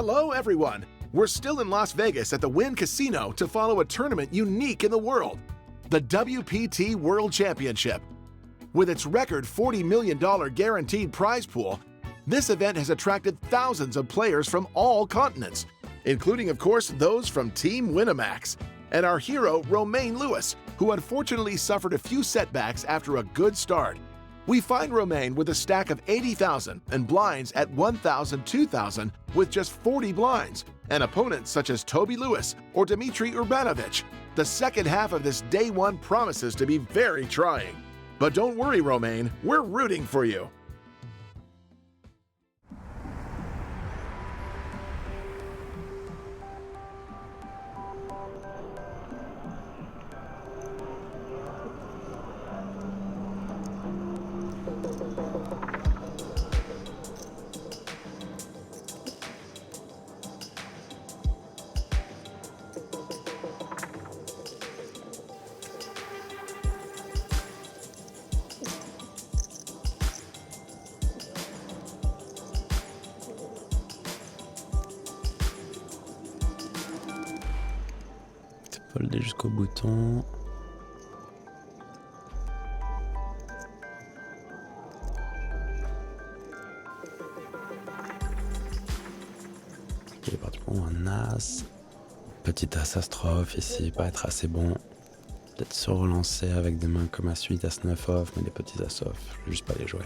Hello, everyone! We're still in Las Vegas at the Wynn Casino to follow a tournament unique in the world, the WPT World Championship. With its record $40 million guaranteed prize pool, this event has attracted thousands of players from all continents, including, of course, those from Team Winamax, and our hero, Romain Lewis, who unfortunately suffered a few setbacks after a good start. We find Romain with a stack of 80,000 and blinds at 1,000, 2,000 with just 40 blinds, and opponents such as Toby Lewis or Dmitry Urbanovic. The second half of this day one promises to be very trying. But don't worry, Romain, we're rooting for you. Folder jusqu'au bouton. Ok, il est parti pour un as. Petit as as-strophe ici, pas être assez bon. Peut-être se relancer avec des mains comme as-8, as-9 off, mais des petits as-off, je vais juste pas les jouer.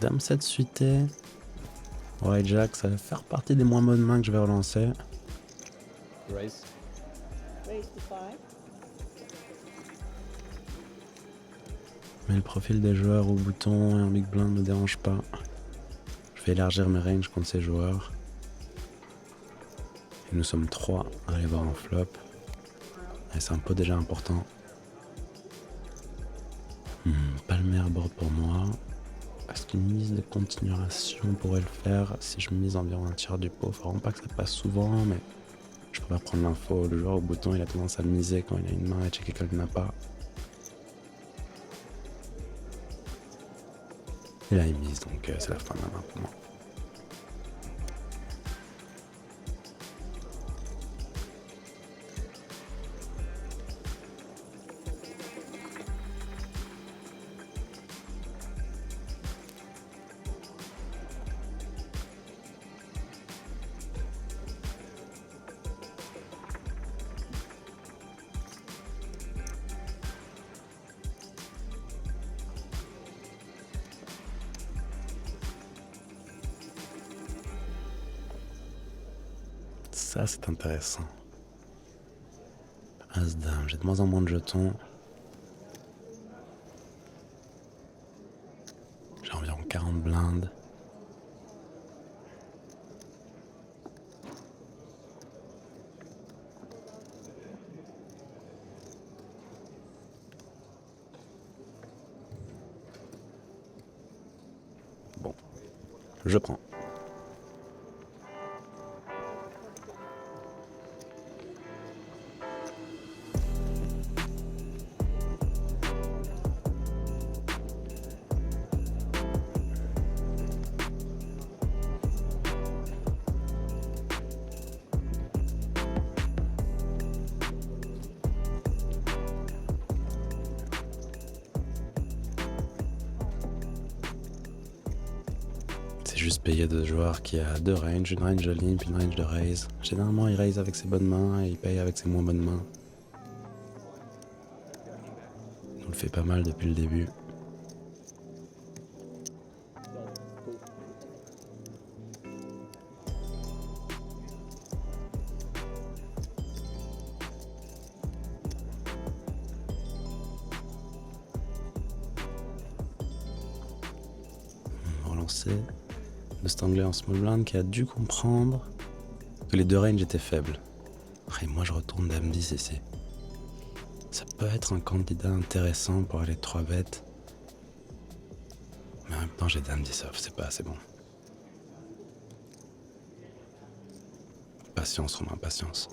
Dame 7 suité. Ouais, Jack, ça va faire partie des moins bonnes mains que je vais relancer. Raise. Raise to 5. Mais le profil des joueurs au bouton et en big blind ne me dérange pas. Je vais élargir mes ranges contre ces joueurs. Et nous sommes 3 à aller voir en flop. Et c'est un peu déjà important. Pas le meilleur board pour moi. Est-ce qu'une mise de continuation pourrait le faire si je mise environ un tiers du pot? Faut vraiment pas que ça passe souvent, mais je préfère prendre l'info. Le joueur au bouton, il a tendance à miser quand il a une main et checker qu'elle n'a pas. Et là, il mise, donc c'est la fin de la main pour moi. Ça, c'est intéressant. As-Dame, j'ai de moins en moins de jetons. J'ai environ 40 blindes. Bon, je prends. Juste payer deux joueurs qui a deux ranges, une range de ligne puis une range de raise. Généralement il raise avec ses bonnes mains et il paye avec ses moins bonnes mains. On le fait pas mal depuis le début. On va relancer. Le Stangler en small blind qui a dû comprendre que les deux ranges étaient faibles. Et moi je retourne dame 10 ici. Ça peut être un candidat intéressant pour aller 3 bêtes. Mais en même temps, j'ai dame 10 off, c'est pas assez bon. Patience, Romain, patience.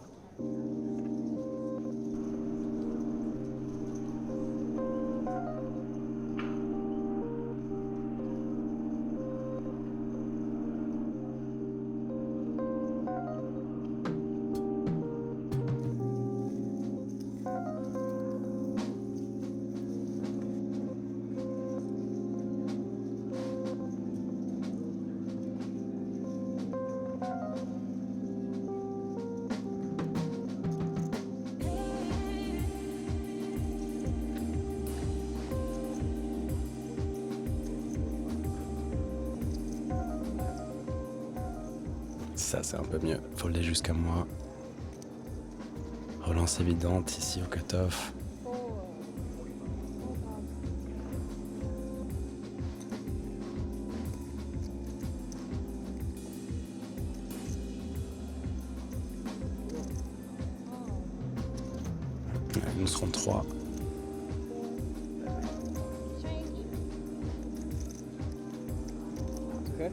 Ça, c'est un peu mieux. Folder jusqu'à moi. Relance évidente ici au cutoff. Ouais, nous serons 3. Okay.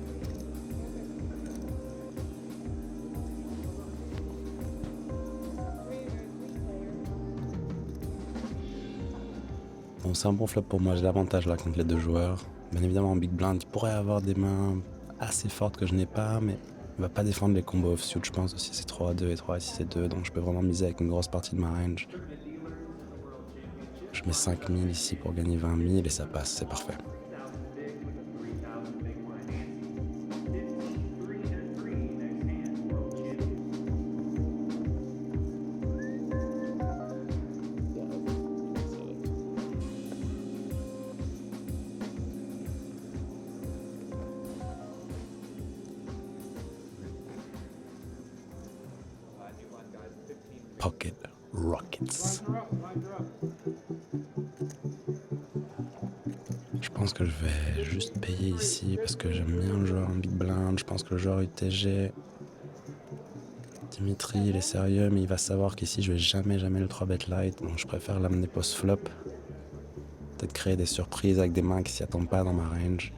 Bon, c'est un bon flop pour moi, j'ai l'avantage là contre les 2 joueurs. Bien évidemment, en big blind, il pourrait avoir des mains assez fortes que je n'ai pas, mais il va pas défendre les combos offsuit, je pense aussi c'est 3-2 et 3-6-2, donc je peux vraiment miser avec une grosse partie de ma range. Je mets 5000 ici pour gagner 20 000 et ça passe, c'est parfait. Pocket Rockets. Je pense que je vais juste payer ici parce que j'aime bien le joueur en big blind. Je pense que le joueur UTG, Dimitri, il est sérieux, mais il va savoir qu'ici je vais jamais le 3-bet light. Donc je préfère l'amener post-flop. Peut-être créer des surprises avec des mains qui s'y attendent pas dans ma range.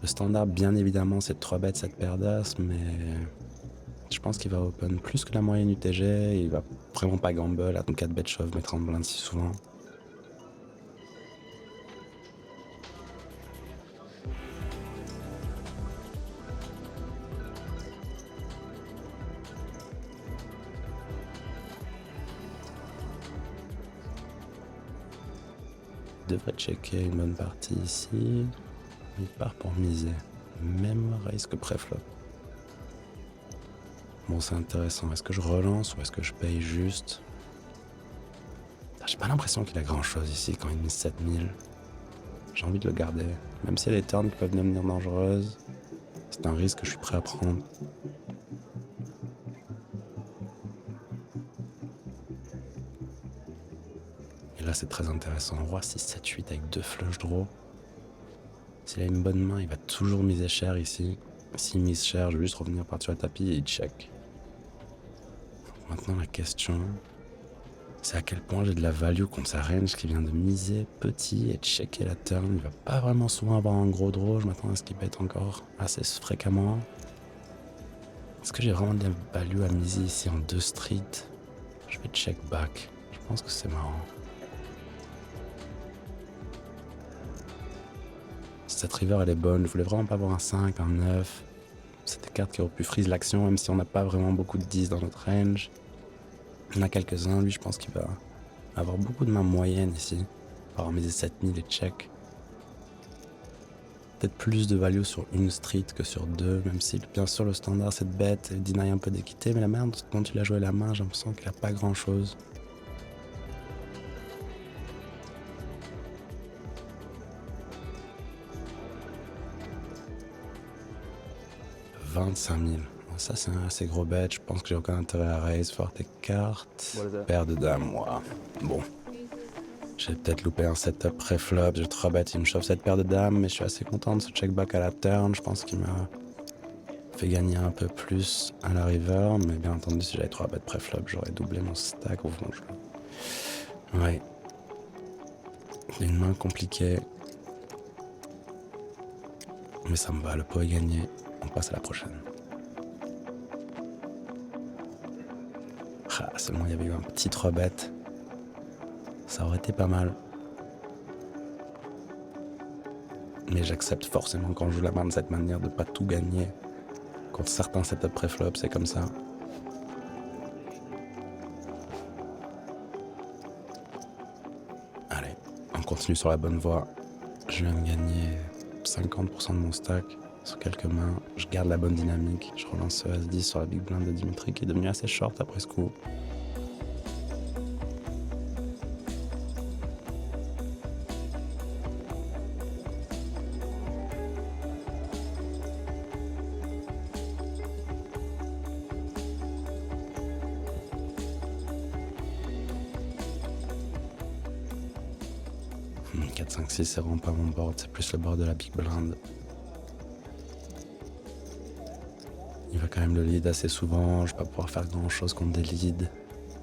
Le standard, bien évidemment, c'est de 3-bet cette paire d'as, mais je pense qu'il va open plus que la moyenne UTG. Il va vraiment pas gamble à 4-bet shove, mettre en blind si souvent. Devrait checker une bonne partie ici. Il part pour miser. Même raise que préflop. Bon, c'est intéressant. Est-ce que je relance ou est-ce que je paye juste? J'ai pas l'impression qu'il a grand chose ici quand il mise 7000. J'ai envie de le garder. Même si les turns peuvent devenir dangereuses, c'est un risque que je suis prêt à prendre. Et là, c'est très intéressant. Roi 6, 7, 8 avec 2 flush draw. S'il a une bonne main, il va toujours miser cher ici. S'il mise cher, je vais juste revenir par-dessus le tapis et il check. Maintenant, la question, c'est à quel point j'ai de la value contre sa range qui vient de miser petit et checker la turn. Il va pas vraiment souvent avoir un gros draw. Je m'attends à ce qu'il pète encore assez fréquemment. Est-ce que j'ai vraiment de la value à miser ici en 2 street? Je vais check back. Je pense que c'est marrant. Cette river elle est bonne, je voulais vraiment pas avoir un 5, un 9. C'est des cartes qui auraient pu freeze l'action même si on n'a pas vraiment beaucoup de 10 dans notre range. Il y en a quelques-uns, lui je pense qu'il va avoir beaucoup de mains moyennes ici. Avoir misé 7000 et check. Peut-être plus de value sur une street que sur 2, même si bien sûr le standard c'est de bête et deny un peu d'équité, mais la merde quand il a joué la main j'ai l'impression qu'il a pas grand chose. « 25 000. Ça, c'est un assez gros bet. Je pense que j'ai aucun intérêt à raise. Forte carte. Paire de dames, moi. Bon. J'ai peut-être loupé un setup pré-flop. J'ai 3 bêtes. Il me chauffe cette paire de dames, mais je suis assez content de ce check back à la turn. Je pense qu'il m'a fait gagner un peu plus à la river. Mais bien entendu, si j'avais 3 bêtes pré-flop, j'aurais doublé mon stack. Au fond, Ouais. Une main compliquée. Mais ça me va, le pot est gagné. On passe à la prochaine. Ah, seulement il y avait eu un petit 3-bet. Ça aurait été pas mal. Mais j'accepte forcément quand je joue la main de cette manière de pas tout gagner. Quand certains setups pré-flop, c'est comme ça. Allez, on continue sur la bonne voie. Je viens de gagner 50% de mon stack sur quelques mains. Je garde la bonne dynamique. Je relance ce As-10 sur la big blind de Dimitri qui est devenu assez short après ce coup. Hmm, 4, 5, 6, c'est vraiment pas mon board, c'est plus le board de la big blind. Il va quand même le lead assez souvent, je vais pas pouvoir faire grand chose contre des leads.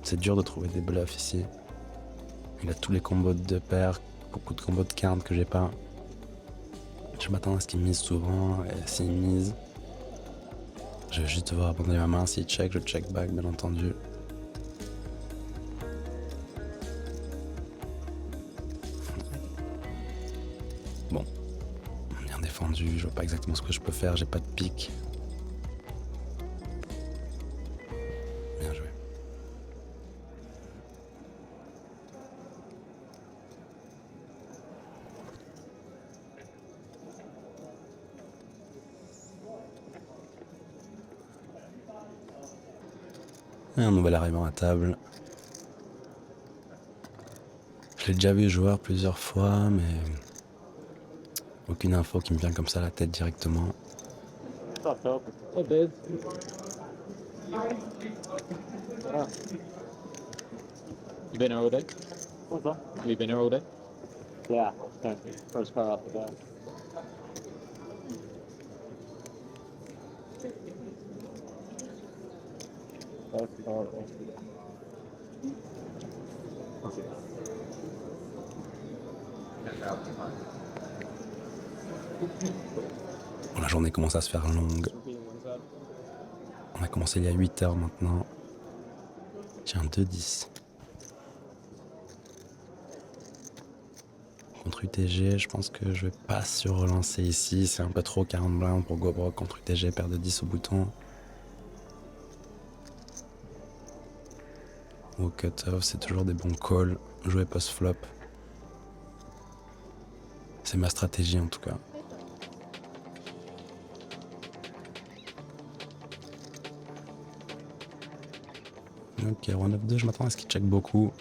C'est dur de trouver des bluffs ici. Il a tous les combos de 2 paires, beaucoup de combos de quinte que j'ai pas. Je m'attends à ce qu'il mise souvent, et s'il mise, je vais juste devoir abandonner ma main. S'il check, je check back bien entendu. Bon, bien défendu, je vois pas exactement ce que je peux faire, j'ai pas de pique. Bien joué. Et un nouvel arrivant à table. Je l'ai déjà vu joueur plusieurs fois, mais aucune info qui me vient comme ça à la tête directement. Oh, babe. You been here all day? What's that? You been here all day? Yeah, okay. First car off the bat. First car off the bat. Bon, la journée commence à se faire longue. On a commencé il y a 8 heures maintenant. J'ai un 2-10. Contre UTG, je pense que je vais pas sur-relancer ici. C'est un peu trop 40 blindes pour go broke contre UTG, paire de 10 au bouton. Ou cut-off, c'est toujours des bons calls. Jouer post-flop. C'est ma stratégie en tout cas. Ok, Roi 9-2, je m'attends à ce qu'il check beaucoup.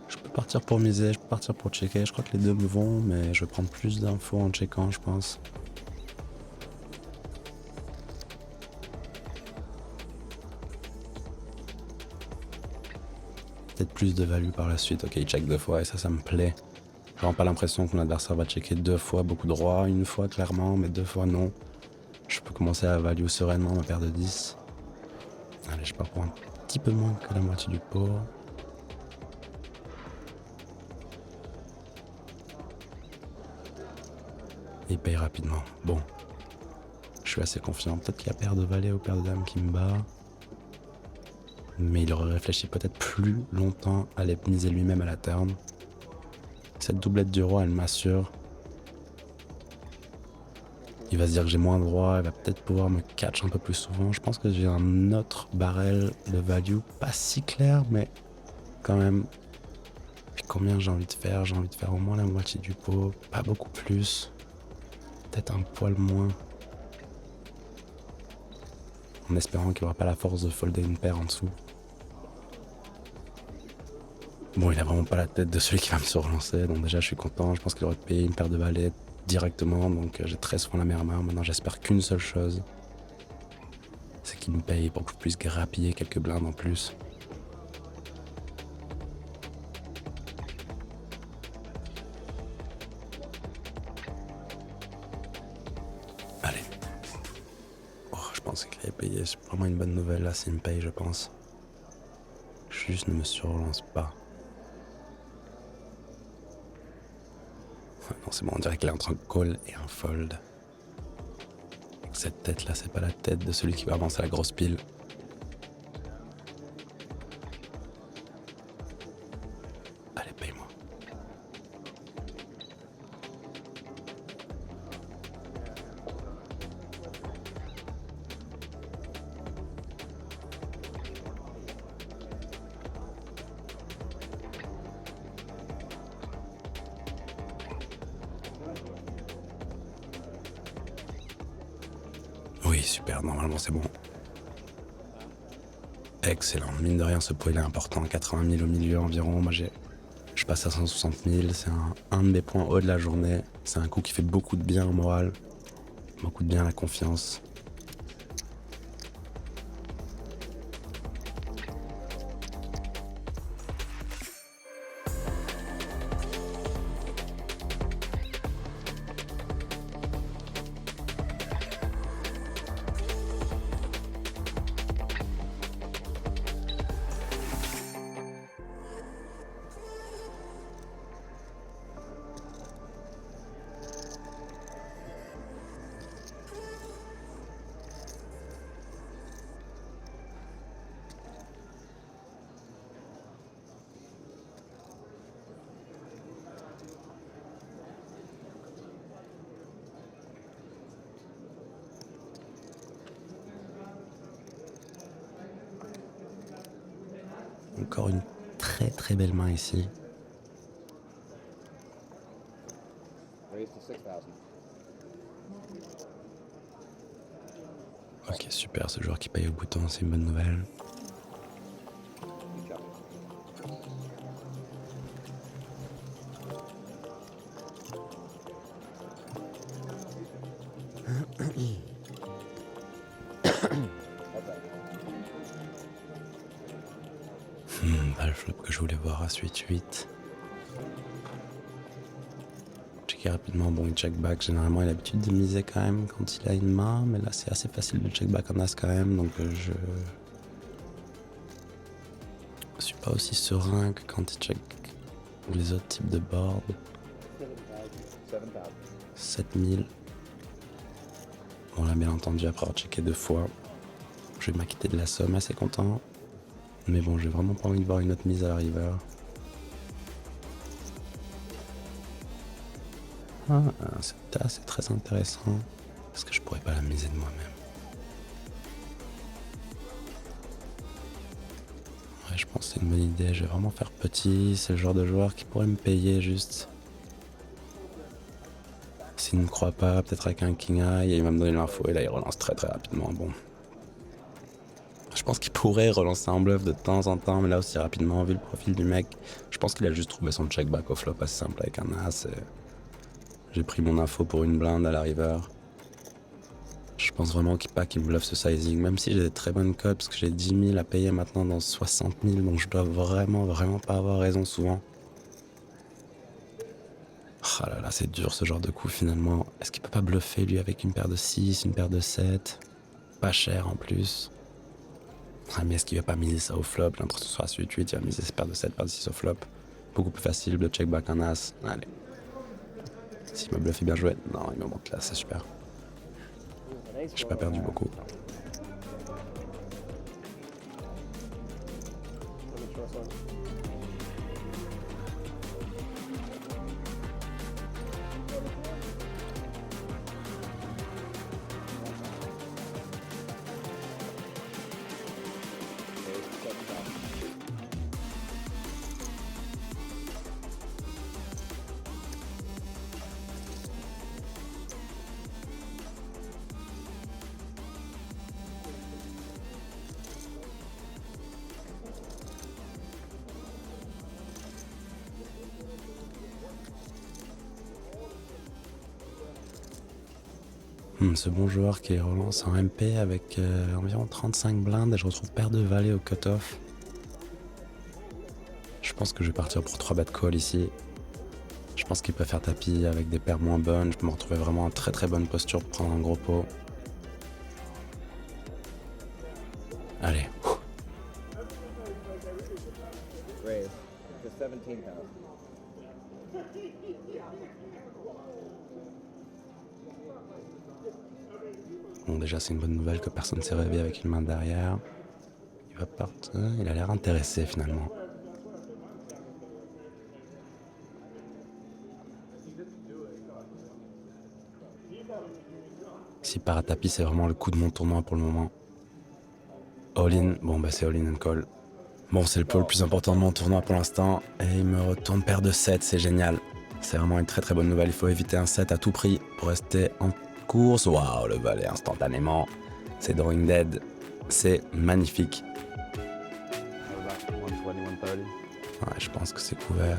Je peux partir pour miser, je peux partir pour checker. Je crois que les deux me vont, mais je vais prendre plus d'infos en checkant, je pense. Peut-être plus de value par la suite. Ok, il check 2 fois et ça me plaît. J'ai vraiment pas l'impression que mon adversaire va checker 2 fois beaucoup de rois, une fois clairement, mais 2 fois non. Je peux commencer à value sereinement ma paire de 10. Allez, je pars pour un petit peu moins que la moitié du pot. Il paye rapidement. Bon, je suis assez confiant. Peut-être qu'il y a paire de valet ou paire de dames qui me bat. Mais il aurait réfléchi peut-être plus longtemps à les miser lui-même à la turn. Cette doublette du roi, elle m'assure. Il va se dire que j'ai moins de rois, il va peut-être pouvoir me catch un peu plus souvent. Je pense que j'ai un autre barrel de value, pas si clair, mais quand même. Puis combien j'ai envie de faire? J'ai envie de faire au moins la moitié du pot, pas beaucoup plus. Peut-être un poil moins. En espérant qu'il n'aura pas la force de folder une paire en dessous. Bon, il a vraiment pas la tête de celui qui va me surrelancer, donc déjà je suis content. Je pense qu'il aurait payé une paire de valets directement, donc j'ai très souvent la meilleure main. Maintenant j'espère qu'une seule chose, c'est qu'il me paye pour que je puisse grappiller quelques blindes en plus. Allez. Oh, je pensais qu'il avait payé, c'est vraiment une bonne nouvelle là s'il me paye, je pense. Je juste ne me surrelance pas. Non, c'est bon, on dirait qu'il est entre un call et un fold. Cette tête là, c'est pas la tête de celui qui va avancer la grosse pile. Allez, paye-moi. Oui, super, normalement c'est bon. Excellent, mine de rien, ce pot il est important, 80 000 au milieu environ. Moi je passe à 160 000, c'est un de mes points hauts de la journée. C'est un coup qui fait beaucoup de bien au moral, beaucoup de bien à la confiance. Encore une très très belle main ici. Raise to 6,000. Ok, super, ce joueur qui paye au bouton, c'est une bonne nouvelle. Good job. Pas le flop que je voulais voir à 8-8. Checker rapidement, bon il check back, généralement il a l'habitude de miser quand même quand il a une main, mais là c'est assez facile de check back en as quand même, donc je suis pas aussi serein que quand il check les autres types de board. 7,000. 7000. Bon là bien entendu après avoir checké 2 fois, je vais m'acquitter de la somme, assez content. Mais bon, j'ai vraiment pas envie de voir une autre mise à la river. Ah, cette tasse est très intéressant. Est-ce que je pourrais pas la miser de moi-même? Ouais, je pense que c'est une bonne idée. Je vais vraiment faire petit. C'est le genre de joueur qui pourrait me payer juste. S'il ne me croit pas, peut-être avec un king high, et il va me donner l'info et là il relance très très rapidement. Bon. Je pense qu'il pourrait relancer un bluff de temps en temps, mais là aussi rapidement, vu le profil du mec, je pense qu'il a juste trouvé son check back au flop assez simple avec un as. J'ai pris mon info pour une blinde à la river. Je pense vraiment qu'il me bluffe ce sizing, même si j'ai des très bonnes cotes, parce que j'ai 10 000 à payer maintenant dans 60 000, donc je dois vraiment pas avoir raison souvent. Ah là là, c'est dur ce genre de coup finalement. Est-ce qu'il peut pas bluffer lui avec une paire de 6, une paire de 7? Pas cher en plus. Ah mais est-ce qu'il va pas miser ça au flop? J'ai l'impression que ce sera 8-8, il va miser ses paires de 7, paires de 6 au flop. Beaucoup plus facile de check back un as. Allez. S'il me bluffe, bien joué. Non, il me monte là, c'est super. J'ai pas perdu beaucoup. Ce bon joueur qui relance en MP avec environ 35 blindes et je retrouve paire de valets au cut-off. Je pense que je vais partir pour 3 bet call ici. Je pense qu'il peut faire tapis avec des paires moins bonnes. Je peux me retrouver vraiment en très bonne posture pour prendre un gros pot. Allez. Bon, déjà, c'est une bonne nouvelle que personne ne s'est réveillé avec une main derrière. Il va partir. Il a l'air intéressé finalement. Si part à tapis, c'est vraiment le coup de mon tournoi pour le moment. All-in, bon bah c'est all-in and call. Bon, c'est le pot le plus important de mon tournoi pour l'instant. Et il me retourne paire de 7, c'est génial. C'est vraiment une très très bonne nouvelle. Il faut éviter un 7 à tout prix pour rester en course. Waouh, le valet instantanément. C'est drawing dead. C'est magnifique. Ouais, je pense que c'est couvert.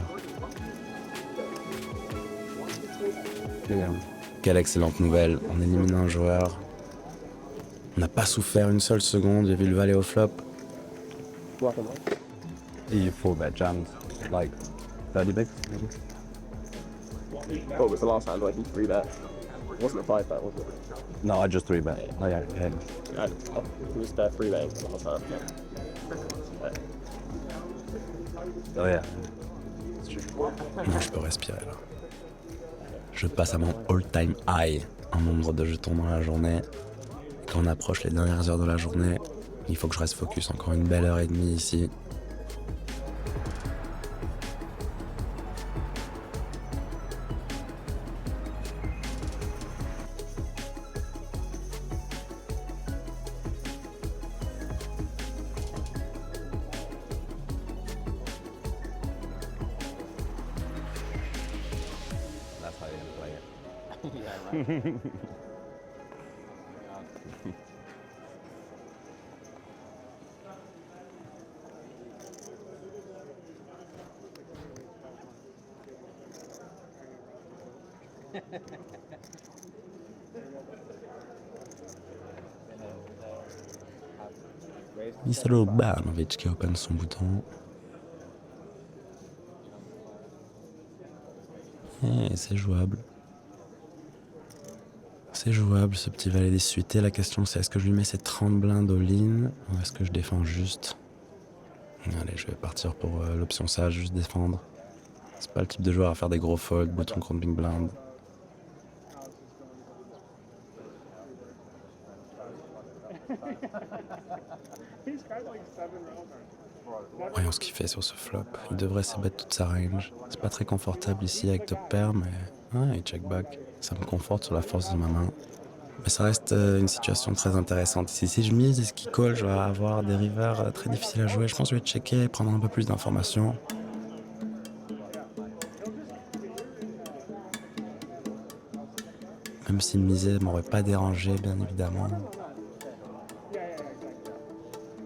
Quelle excellente nouvelle. On élimine un joueur. On n'a pas souffert une seule seconde. J'ai vu le valet au flop. You 4-bet jammed like 30 bigs, maybe? What was the last hand? Like, 3-bet. Wasn't a 5-bet, was it? No, I just 3-bet. Oh, yeah. Yeah, it was 3-betting for the last hand. Oh, yeah. Non, je peux respirer là. Je passe à mon all-time high en nombre de jetons dans la journée. Quand on approche les dernières heures de la journée, il faut que je reste focus. Encore une belle heure et demie ici. That's how you play it. Yeah, right. Mr. Banovic qui open son bouton. Et c'est jouable. C'est jouable ce petit valet dissuité. La question c'est est-ce que je lui mets ses 30 blindes all-in ou est-ce que je défends juste? Allez, je vais partir pour l'option sage, juste défendre. C'est pas le type de joueur à faire des gros folds, bouton contre big blind. Voyons ce qu'il fait sur ce flop. Il devrait se bet toute sa range. C'est pas très confortable ici avec top pair, mais il check back. Ça me conforte sur la force de ma main. Mais ça reste une situation très intéressante ici. Si je mise et ce qui colle, je vais avoir des rivers très difficiles à jouer. Je pense que je vais checker et prendre un peu plus d'informations. Même si miser m'aurait pas dérangé, bien évidemment.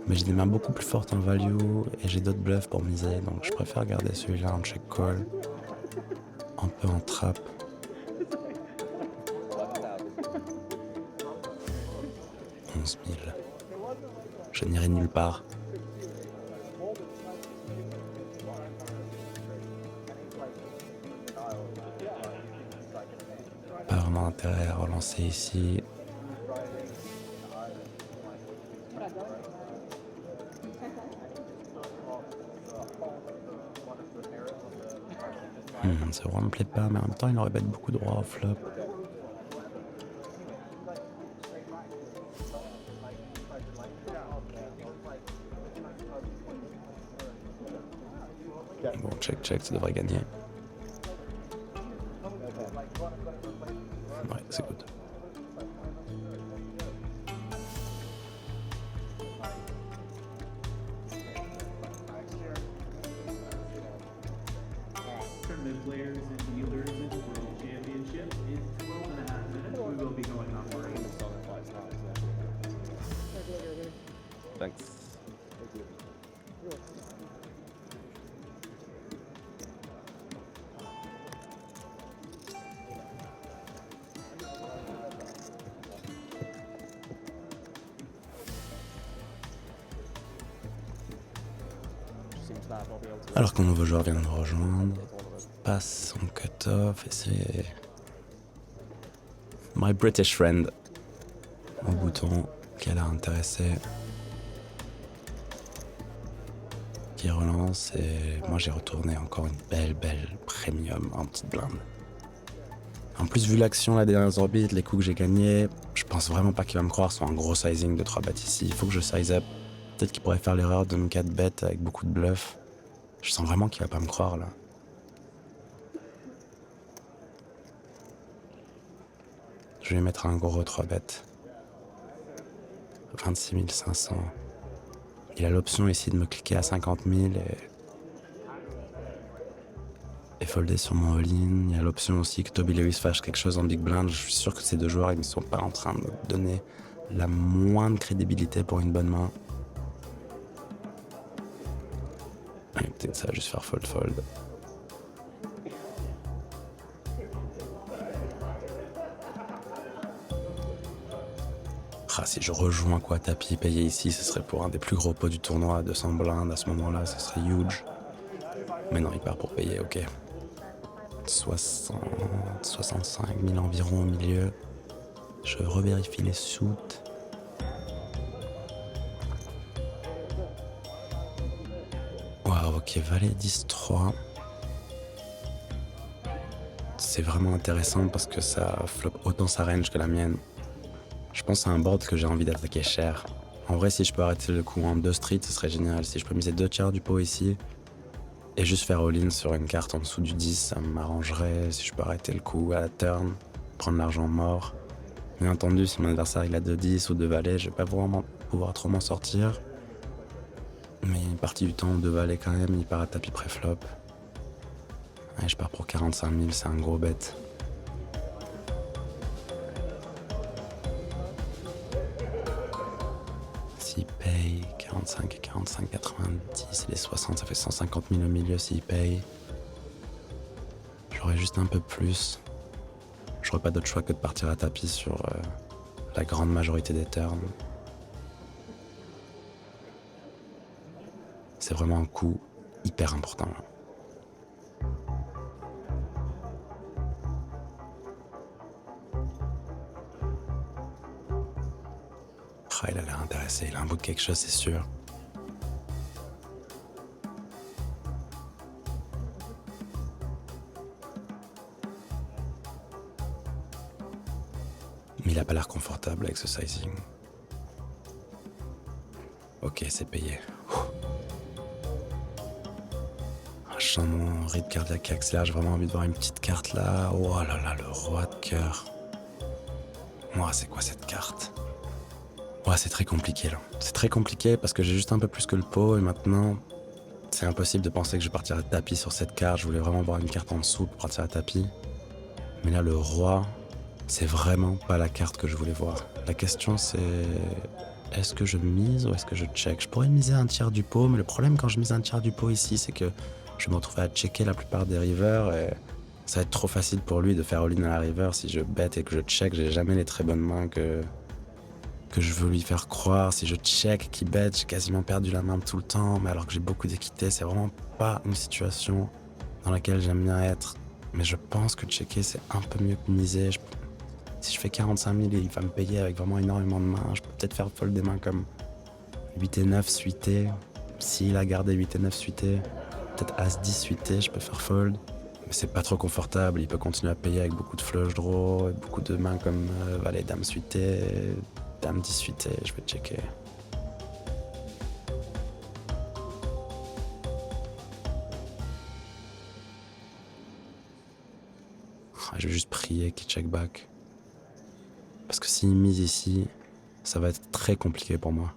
Mais j'ai des mains beaucoup plus fortes en value et j'ai d'autres bluffs pour miser, donc je préfère garder celui-là en check call, un peu en trap. « 11 000. Je n'irai nulle part. Pas vraiment intérêt à relancer ici. Ça vraiment me plaît pas, mais en même temps il aurait bet beaucoup droit au flop. Bon, check, ça devrait gagner. Ouais, c'est good. Tournament players and dealers in the World Championship in 12.5 minutes. We will be going on break. Thanks. Alors qu'un nouveau joueur vient de nous rejoindre, passe son cut-off et c'est my British friend au bouton qui a l'air intéressé, qui relance et moi j'ai retourné encore une belle premium en petite blinde. En plus, vu l'action, la dernière orbite, les coups que j'ai gagnés, je pense vraiment pas qu'il va me croire sur un gros sizing de 3 bêtes ici. Il faut que je size up. Peut-être qu'il pourrait faire l'erreur de me 4 bêtes avec beaucoup de bluff. Je sens vraiment qu'il va pas me croire là. Je vais mettre un gros 3 bêtes. 26 500. Il a l'option ici de me cliquer à 50 000 et folder sur mon all-in. Il y a l'option aussi que Toby Lewis fasse quelque chose en big blind. Je suis sûr que ces deux joueurs, ils ne sont pas en train de me donner la moindre crédibilité pour une bonne main. Et peut-être ça va juste faire fold. Ah, si je rejoue un coup à tapis payé ici, ce serait pour un des plus gros pots du tournoi, 200 blindes. À ce moment-là, ce serait huge. Mais non, il part pour payer, ok. 60, 65 000 environ au milieu. Je revérifie les suits. Waouh, ok, valet 10-3. C'est vraiment intéressant parce que ça flop autant sa range que la mienne. Je pense à un board que j'ai envie d'attaquer cher. En vrai, si je peux arrêter le coup en 2 streets, ce serait génial. Si je peux miser 2 tiers du pot ici et juste faire all-in sur une carte en dessous du 10, ça m'arrangerait. Si je peux arrêter le coup à la turn, prendre l'argent mort. Bien entendu, si mon adversaire il a 2-10 ou 2 valets, je vais pas vraiment pouvoir trop m'en sortir. Mais une partie du temps, 2 valets quand même, il part à tapis pré-flop. Ouais, je pars pour 45 000, c'est un gros bet. S'il paye 45 et 45, 90 et les 60, ça fait 150 000 au milieu s'il paye. J'aurais juste un peu plus. J'aurais pas d'autre choix que de partir à tapis sur la grande majorité des turns. C'est vraiment un coup hyper important. Ah, il a l'air intéressé, il a un bout de quelque chose, c'est sûr. Mais il a pas l'air confortable avec ce sizing. Ok, c'est payé. Je sens mon rythme cardiaque qui accélère, j'ai vraiment envie de voir une petite carte là. Oh là là, le roi de cœur. Moi, c'est quoi cette carte? Ouais, c'est très compliqué là. C'est très compliqué parce que j'ai juste un peu plus que le pot et maintenant, c'est impossible de penser que je partirai à tapis sur cette carte. Je voulais vraiment voir une carte en dessous pour partir à tapis. Mais là, le roi, c'est vraiment pas la carte que je voulais voir. La question c'est, est-ce que je mise ou est-ce que je check? Je pourrais miser un tiers du pot, mais le problème quand je mise un tiers du pot ici, c'est que je vais me retrouver à checker la plupart des rivers et ça va être trop facile pour lui de faire all-in à la river. Si je bet et que je check, j'ai jamais les très bonnes mains que je veux lui faire croire. Si je check qu'il bet, j'ai quasiment perdu la main tout le temps, mais alors que j'ai beaucoup d'équité, c'est vraiment pas une situation dans laquelle j'aime bien être. Mais je pense que checker, c'est un peu mieux que miser. Si je fais 45 000 et il va me payer avec vraiment énormément de mains, je peux peut-être faire fold des mains comme 8 et 9 suités. S'il a gardé 8 et 9 suités, peut-être As-10 suité, je peux faire fold. Mais c'est pas trop confortable, il peut continuer à payer avec beaucoup de flush draw, beaucoup de mains comme Valet, Dame suité, Dame 10 suité, je vais checker. Je vais juste prier qu'il check back. Parce que s'il mise ici, ça va être très compliqué pour moi.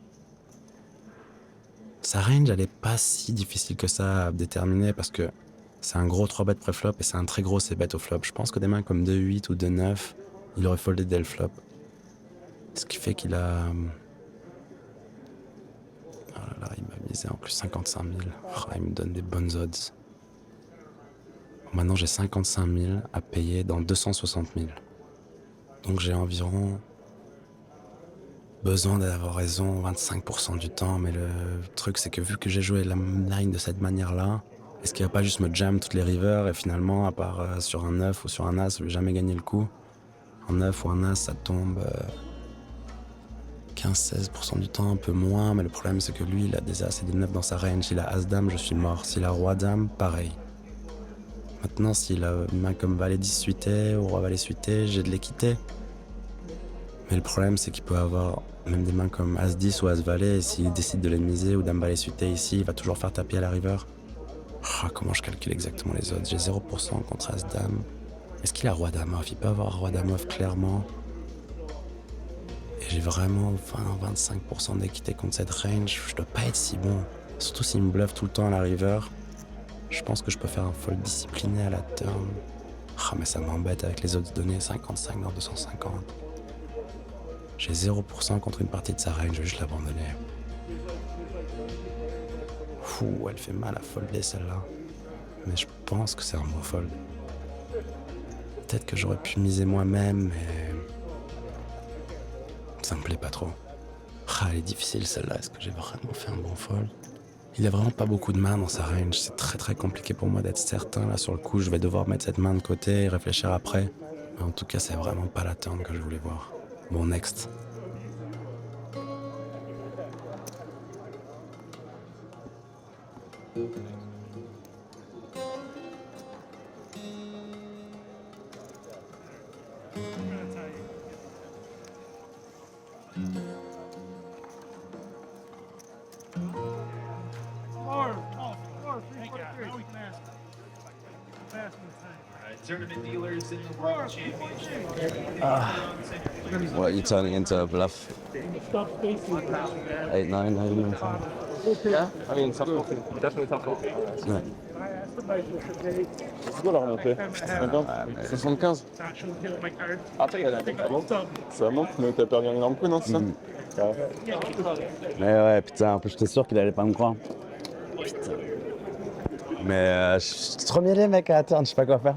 Sa range, elle est pas si difficile que ça à déterminer parce que c'est un gros 3 bet pré-flop et c'est un très gros c-bet au flop. Je pense que des mains comme 2-8 ou 2-9, il aurait foldé dès le flop. Ce qui fait qu'il a... Oh là là, il m'a misé en plus 55 000. Oh, il me donne des bonnes odds. Maintenant, j'ai 55 000 à payer dans 260 000. Donc j'ai environ besoin d'avoir raison 25% du temps. Mais le truc, c'est que vu que j'ai joué la line de cette manière-là, est-ce qu'il va pas juste me jam toutes les rivers et finalement, à part sur un 9 ou sur un As, je vais jamais gagner le coup. En 9 ou un As, ça tombe 15-16% du temps, un peu moins. Mais le problème, c'est que lui, il a des As et des 9 dans sa range. S'il a As-Dame, je suis mort. S'il a Roi-Dame, pareil. Maintenant, s'il a une main comme valet 10 suité ou roi valet suité, j'ai de l'équité. Mais le problème, c'est qu'il peut avoir même des mains comme as 10 ou as valet, et s'il décide de les miser ou dame valet suité ici, il va toujours faire taper à la river. Comment je calcule exactement les odds? J'ai 0% contre as dame. Est-ce qu'il a roi dame off? Il peut avoir roi dame off clairement. Et j'ai vraiment 20-25% d'équité contre cette range. Je dois pas être si bon. Surtout s'il me bluffe tout le temps à la river. Je pense que je peux faire un fold discipliné à la turn. Mais ça m'embête avec les odds donnés, 55 dans 250. J'ai 0% contre une partie de sa range, je vais juste l'abandonner. Elle fait mal à folder celle-là. Mais je pense que c'est un bon fold. Peut-être que j'aurais pu miser moi-même, mais... ça me plaît pas trop. Elle est difficile celle-là, est-ce que j'ai vraiment fait un bon fold? Il a vraiment pas beaucoup de mains dans sa range, c'est très compliqué pour moi d'être certain. Là sur le coup, je vais devoir mettre cette main de côté et réfléchir après. Mais en tout cas, c'est vraiment pas la turn que je voulais voir. Bon, next. Tournament dealers in the World Championship. What are you turning into a bluff? 8, 9, maybe? Yeah, I mean, tough call. Definitely tough call. Ouais. C'est quoi la remontée? 75? Ah, tu sais, ça monte, mais t'as perdu un énorme coup, non, c'est ça? Ouais. Mais ouais, putain, en plus j'étais sûr qu'il allait pas me croire. Putain. Mais je suis trop mêlé, mec, à la turn, je sais pas quoi faire.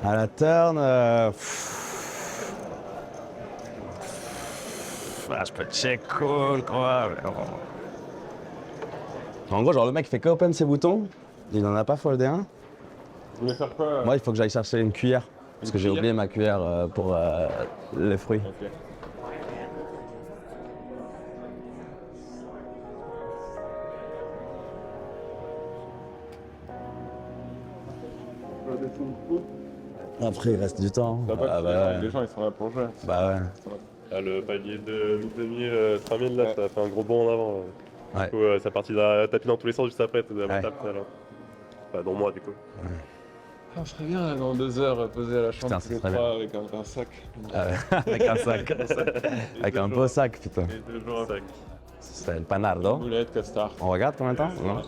À la turn, je peux check call, quoi. En gros, genre le mec fait qu'open ses boutons, il en a pas foldé un. Vous voulez faire quoi? Moi, il faut que j'aille chercher une cuillère. Parce que j'ai oublié ma cuillère pour les fruits. Ok. Après, il reste du temps. T'as pas Ah, de bah, cuillère, les gens ils sont là pour jouer. bah ouais. Ah, le palier de 2000, 3000 là, Ouais. ça a fait un gros bond en avant. Ouais. Du coup, ça partit tapis dans tous les sens juste après, t'as Ouais. tape alors. Enfin, dans moi du coup. Ah, je ferais bien dans 2 heures poser à la chambre Putain, tous ça les serait trois avec un sac. Ah ouais. Avec un sac. Avec un beau sac, putain. Et 2 jours avec. C'est le panardo. Boulette, castard. On regarde combien de temps? Non.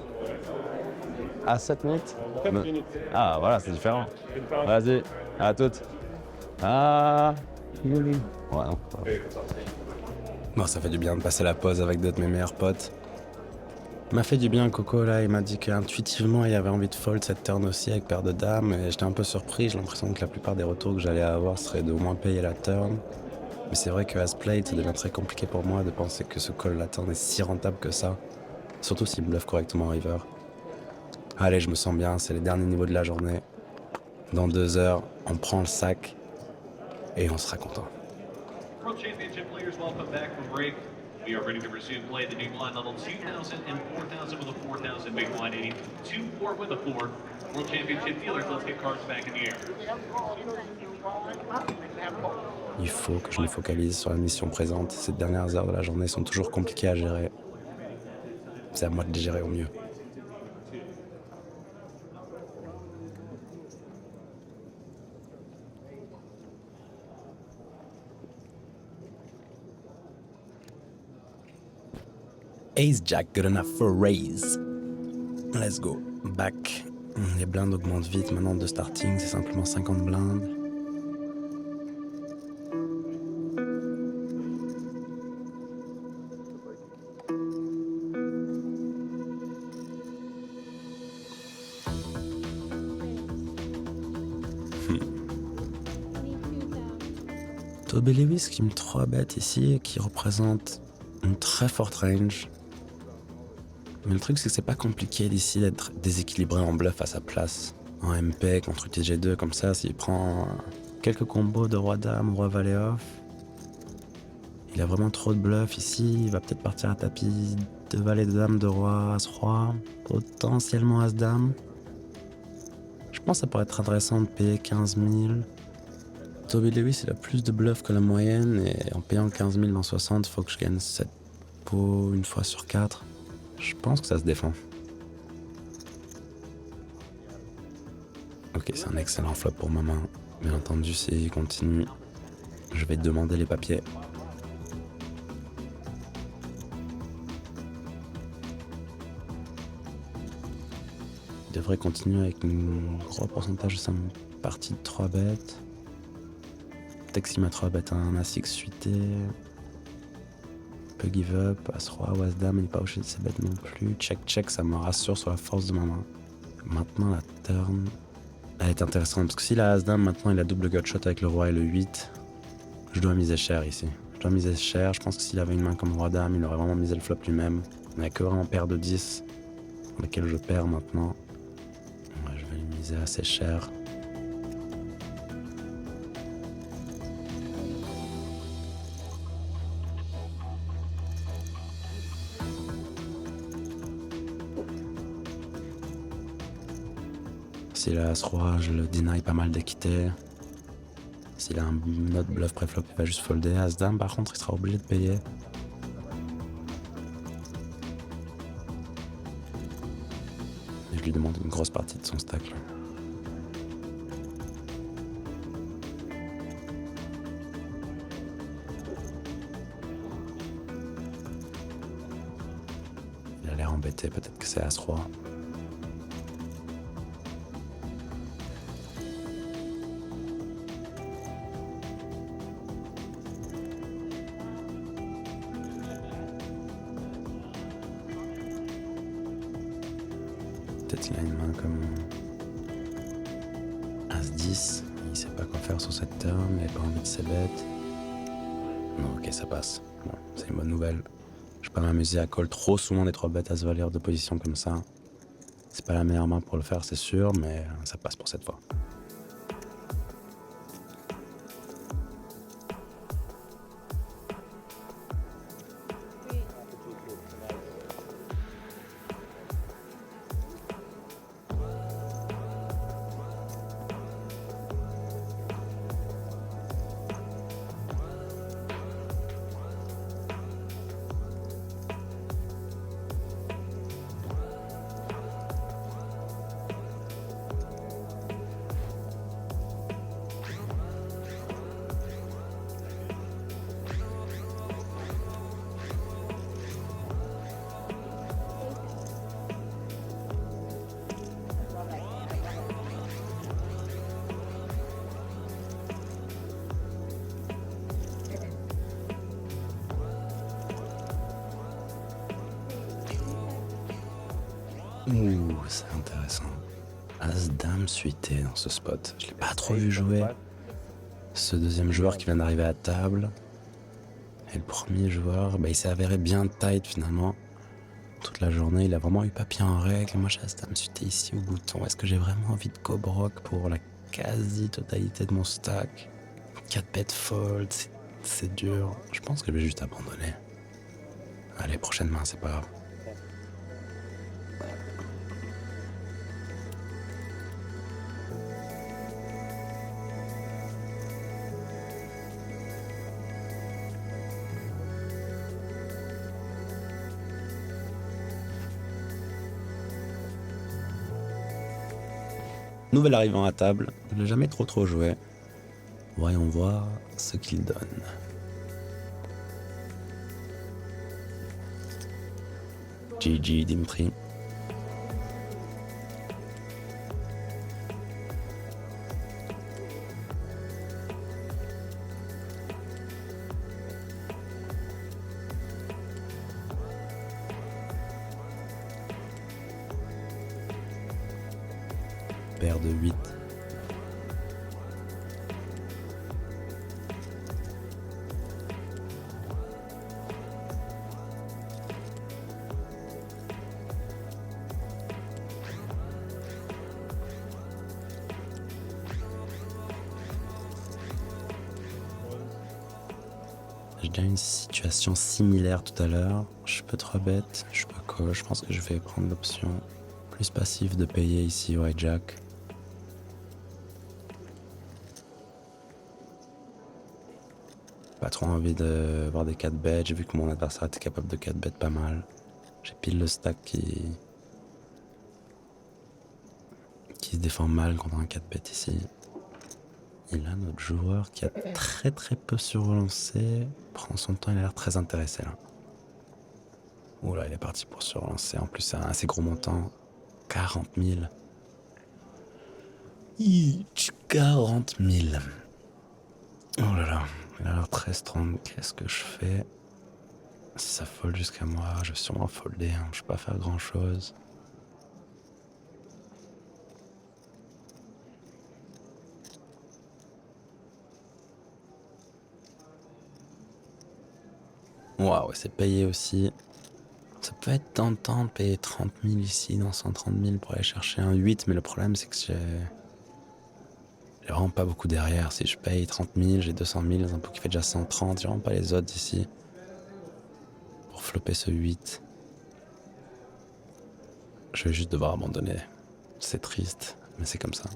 À 7 minutes? 4 Me- minutes. Ah, voilà, c'est différent. Vas-y, à toutes. Ah. Ouais, non. Bon, ça fait du bien de passer la pause avec d'autres de mes meilleurs potes. Il m'a fait du bien, Coco, là. Il m'a dit qu'intuitivement, il avait envie de fold cette turn aussi avec paire de dames. Et j'étais un peu surpris. J'ai l'impression que la plupart des retours que j'allais avoir seraient de au moins payer la turn. Mais c'est vrai que as played, ça devient très compliqué pour moi de penser que ce call la turn est si rentable que ça. Surtout s'il bluffe correctement en river. Allez, je me sens bien, c'est les derniers niveaux de la journée. Dans 2 heures, on prend le sac et on sera content. World Championship players, welcome back from break. We are ready to resume play the new blind level 2000 and 4000 with a 4000 big blind 80. 2-4 with a 4. World Championship dealers, let's get cards back in the air. Il faut que je me focalise sur la mission présente. Ces dernières heures de la journée sont toujours compliquées à gérer. C'est à moi de les gérer au mieux. Ace Jack, good enough for a raise. Let's go. Back. Les blindes augmentent vite maintenant de starting, c'est simplement 50 blindes. Toby Lewis qui me 3-bet ici et qui représente une très forte range. Mais le truc c'est que c'est pas compliqué d'ici d'être déséquilibré en bluff à sa place. En MP contre UTG2 comme ça, s'il prend quelques combos de roi-dame, roi-valet off. Il a vraiment trop de bluff ici, il va peut-être partir à tapis de valet de dame, de roi, as-roi, potentiellement as-dame. Je pense que ça pourrait être intéressant de payer 15 000. Toby Lewis, il a plus de bluff que la moyenne, et en payant 15 000 dans 60, il faut que je gagne 7 pots une fois sur 4. Je pense que ça se défend. Ok, c'est un excellent flop pour ma main. Bien entendu, s'il continue, je vais demander les papiers. Il devrait continuer avec un gros pourcentage de sa partie de 3 bêtes. Peut-être que s'il m'a 3 bêtes, un As-X suité. Peut give up, As-Roi ou As-Dame, il n'est pas au de ses bêtes non plus. Check, ça me rassure sur la force de ma main. Maintenant, la turn, elle est intéressante parce que s'il a As-Dame, maintenant il a double gutshot avec le Roi et le 8. Je dois miser cher ici. Je dois miser cher. Je pense que s'il avait une main comme Roi-Dame, il aurait vraiment misé le flop lui-même. Il n'y a que vraiment paire de 10, dans laquelle je perds maintenant. Ouais, je vais lui miser assez cher. S'il a As-Roi, je le deny pas mal d'équité. S'il a un autre bluff préflop, il va juste folder. As-Dame, par contre, il sera obligé de payer. Et je lui demande une grosse partie de son stack. Là. Il a l'air embêté, peut-être que c'est As-Roi. Peut-être qu'il a une main comme As-10, il sait pas quoi faire sur cette turn, il a pas envie de ses bêtes. Non, ok, ça passe. Bon, c'est une bonne nouvelle. Je vais pas m'amuser à call trop souvent des 3 bêtes As-Valeur de position comme ça. C'est pas la meilleure main pour le faire, c'est sûr, mais ça passe pour cette fois. Ouh, c'est intéressant. As-Dame suité dans ce spot. Je l'ai pas trop vu jouer. Ce deuxième joueur qui vient d'arriver à table. Et le premier joueur, il s'est avéré bien tight finalement. Toute la journée, il a vraiment eu papier en règle. Moi, j'ai As-Dame suité ici au bouton. Est-ce que j'ai vraiment envie de co-broc pour la quasi-totalité de mon stack? 4 bêtes fold, c'est dur. Je pense que je vais juste abandonner. Allez, prochaine main, c'est pas grave. Nouvel arrivant à table, il n'a jamais trop joué. Voyons voir ce qu'il donne. GG Dimitri. Paire de 8. J'ai déjà une situation similaire tout à l'heure. Je peux 3 bêtes, je peux call. Je pense que je vais prendre l'option plus passive de payer ici au hijack. pas trop envie de voir des 4-bet. J'ai vu que mon adversaire était capable de 4-bet pas mal. J'ai pile le stack qui se défend mal contre un 4-bet ici. Et là, notre joueur qui a très peu surrelancé prend son temps, il a l'air très intéressé là. Oula, il est parti pour surrelancer. En plus, c'est un assez gros montant. 40 000. 40 000. Oh là là, il a l'air très strong. Qu'est-ce que je fais? Si ça fold jusqu'à moi, je vais sûrement folder. Hein. Je peux pas faire grand chose. Waouh, c'est payé aussi. Ça peut être tentant de payer 30 000 ici, dans 130 000 pour aller chercher un 8, mais le problème c'est que j'ai vraiment pas beaucoup derrière. Si je paye 30 000, j'ai 200 000 dans un pot qui fait déjà 130, j'ai vraiment pas les odds ici pour flopper ce 8. Je vais juste devoir abandonner. C'est triste, mais c'est comme ça.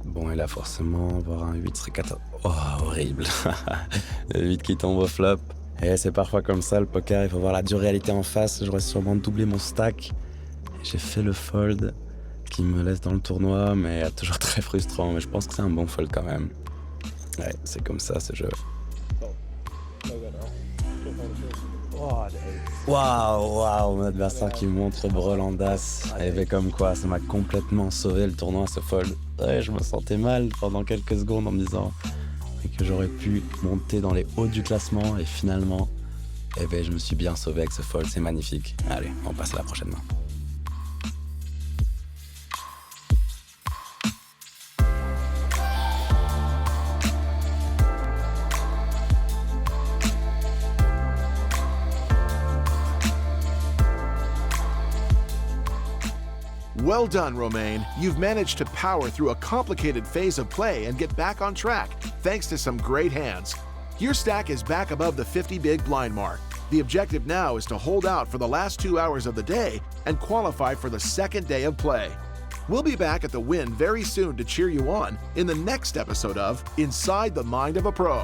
Bon, et là, forcément, voir un 8 serait 14. Oh, horrible. Le 8 qui tombe au flop. Et c'est parfois comme ça, le poker, il faut voir la dure réalité en face. J'aurais sûrement doublé mon stack. Et j'ai fait le fold qui me laisse dans le tournoi, mais toujours très frustrant. Mais je pense que c'est un bon fold quand même. Ouais, c'est comme ça, ce jeu. Waouh, mon adversaire qui montre Brolandas. Et ben comme quoi, ça m'a complètement sauvé le tournoi, ce fold. Ouais, je me sentais mal pendant quelques secondes en me disant que j'aurais pu monter dans les hauts du classement. Et finalement, eh ben, je me suis bien sauvé avec ce fold, c'est magnifique. Allez, on passe à la prochaine main. Well done, Romain. You've managed to power through a complicated phase of play and get back on track, thanks to some great hands. Your stack is back above the 50 big blind mark. The objective now is to hold out for the last 2 hours of the day and qualify for the second day of play. We'll be back at the Wynn very soon to cheer you on in the next episode of Inside the Mind of a Pro.